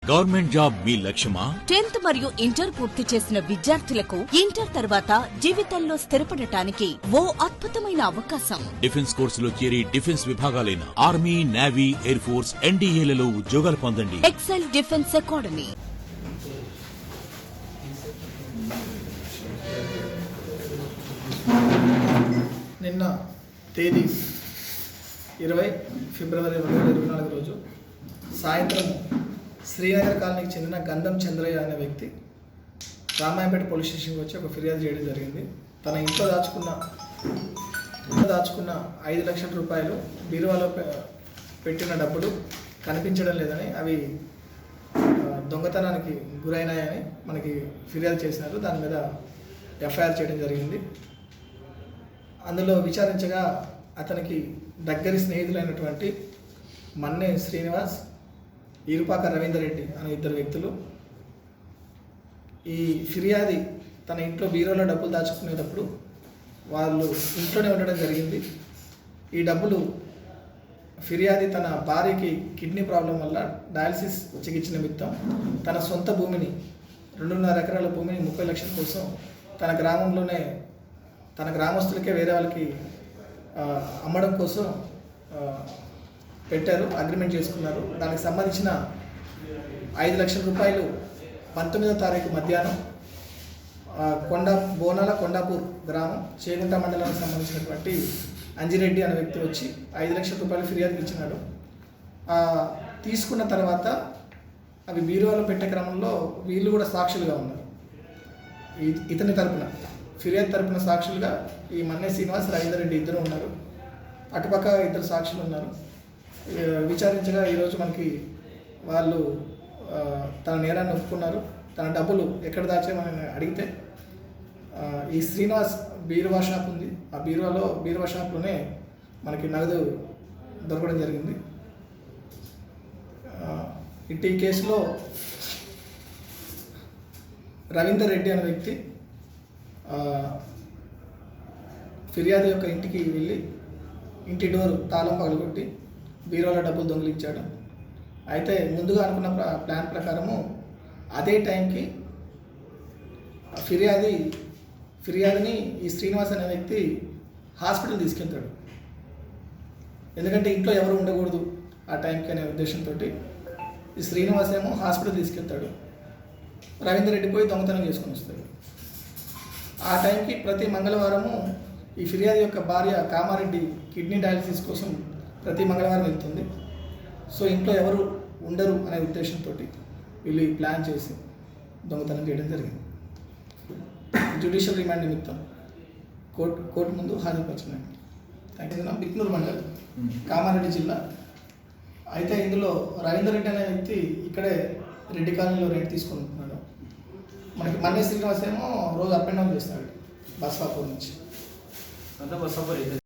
Government job మీ లక్ష్యమా? 10th మరియు inter పూర్తి చేసిన విద్యార్థులకు ఇంటర్ తర్వాత జీవితంలో స్థిరపడటానికి ఓ అద్భుతమైన అవకాశం. డిఫెన్స్ కోర్సులో చేరి డిఫెన్స్ విభాగాలైన ఆర్మీ, నేవీ, ఎయిర్ ఫోర్స్, ఎన్డీఏలలో ఉద్యోగాలు పొందండి. Excel defence academy. నిన్న తేదీ 20 ఫిబ్రవరి 2024 రోజు సాయంత్రం శ్రీనగర్ కాలనీకి చెందిన గంధం చంద్రయ్య అనే వ్యక్తి రామాయంపేట పోలీస్ స్టేషన్కి వచ్చి ఒక ఫిర్యాదు చేయడం జరిగింది. తన ఇంట్లో దాచుకున్న 5 లక్షల రూపాయలు బీరువాలో పెట్టిన డబ్బులు కనిపించడం లేదని, అవి దొంగతనానికి గురైనాయని మనకి ఫిర్యాదు చేసినారు. దాని మీద ఎఫ్ఐఆర్ చేయడం జరిగింది. అందులో విచారించగా అతనికి దగ్గరి స్నేహితులైనటువంటి మన్నే శ్రీనివాస్, ఈరుపాక రవీందర్ రెడ్డి అనే 2 వ్యక్తులు ఈ ఫిర్యాది తన ఇంట్లో బీరోలో డబ్బులు దాచుకునేటప్పుడు వాళ్ళు ఇంట్లోనే ఉండడం జరిగింది. ఈ డబ్బులు ఫిర్యాది తన భార్యకి కిడ్నీ ప్రాబ్లం వల్ల డయాలసిస్ చికిత్స నిమిత్తం తన సొంత భూమిని 2.5 ఎకరాల భూమిని 30 లక్షల కోసం తన గ్రామంలోనే తన గ్రామస్తులకే వేరే వాళ్ళకి అమ్మడం కోసం పెట్టారు, అగ్రిమెంట్ చేసుకున్నారు. దానికి సంబంధించిన 5 లక్షల రూపాయలు 19వ తారీఖు మధ్యాహ్నం బోనాల కొండాపూర్ గ్రామం చేగుంట మండలానికి సంబంధించినటువంటి అంజిరెడ్డి అనే వ్యక్తి వచ్చి 5 లక్షల రూపాయలు ఫిర్యాదుకి ఇచ్చినాడు. తీసుకున్న తర్వాత అవి బీరువాలో పెట్టే క్రమంలో వీళ్ళు కూడా సాక్షులుగా ఉన్నారు. ఇతని తరపున ఫిర్యాదు తరపున సాక్షులుగా ఈ మన్నే శ్రీనివాస్, రవీందర్ రెడ్డి 2 ఉన్నారు. అటుపక్క 2 సాక్షులు ఉన్నారు. విచారించగా ఈరోజు మనకి వాళ్ళు తన నేరాన్ని ఒప్పుకున్నారు. తన డబ్బులు ఎక్కడ దాచామని అడిగితే ఈ శ్రీనివాస్ బీరువా షాప్ ఉంది, ఆ బీరువా షాప్లోనే మనకి నగదు దొరకడం జరిగింది. ఈ కేసులో రవీందర్ రెడ్డి అనే వ్యక్తి ఫిర్యాదు యొక్క ఇంటికి వెళ్ళి ఇంటి డోర్ తాళం పగలగొట్టి బీరువాలో డబ్బులు దొంగిలించాడు. అయితే ముందుగా అనుకున్న ప్లాన్ ప్రకారము అదే టైంకి ఫిర్యాదుని ఈ శ్రీనివాస్ అనే వ్యక్తి హాస్పిటల్ తీసుకెళ్తాడు. ఎందుకంటే ఇంట్లో ఎవరు ఉండకూడదు ఆ టైంకి అనే ఉద్దేశంతో ఈ శ్రీనివాస్ ఏమో హాస్పిటల్ తీసుకెళ్తాడు. రవీందర్ రెడ్డి పోయి దొంగతనం చేసుకొని వస్తాడు. ఆ టైంకి ప్రతి మంగళవారము ఈ ఫిర్యాదు యొక్క భార్య కామారెడ్డి కిడ్నీ డయాలసిస్ కోసం ప్రతి మంగళవారం వెళ్తుంది. సో ఇంట్లో ఎవరు ఉండరు అనే ఉద్దేశంతో వీళ్ళు ప్లాన్ చేసి దొంగతనం చేయడం జరిగింది. జ్యుడిషియల్ రిమాండ్ నిమిత్తం కోర్టు ముందు హాజరుపరిచినాయి. బిక్నూరు మండలం, కామారెడ్డి జిల్లా. అయితే ఇందులో రవీందర్ రెడ్డి అనే వ్యక్తి ఇక్కడే రెడ్డి కాలనీలో రెంట్ తీసుకొని ఉంటున్నాడు. మనకి మన్నే శ్రీనివాస్ ఏమో రోజు అప్ అండ్ డౌన్ చేస్తున్నాడు బస్సాపూర్ నుంచి. బస్సాపూర్ అయితే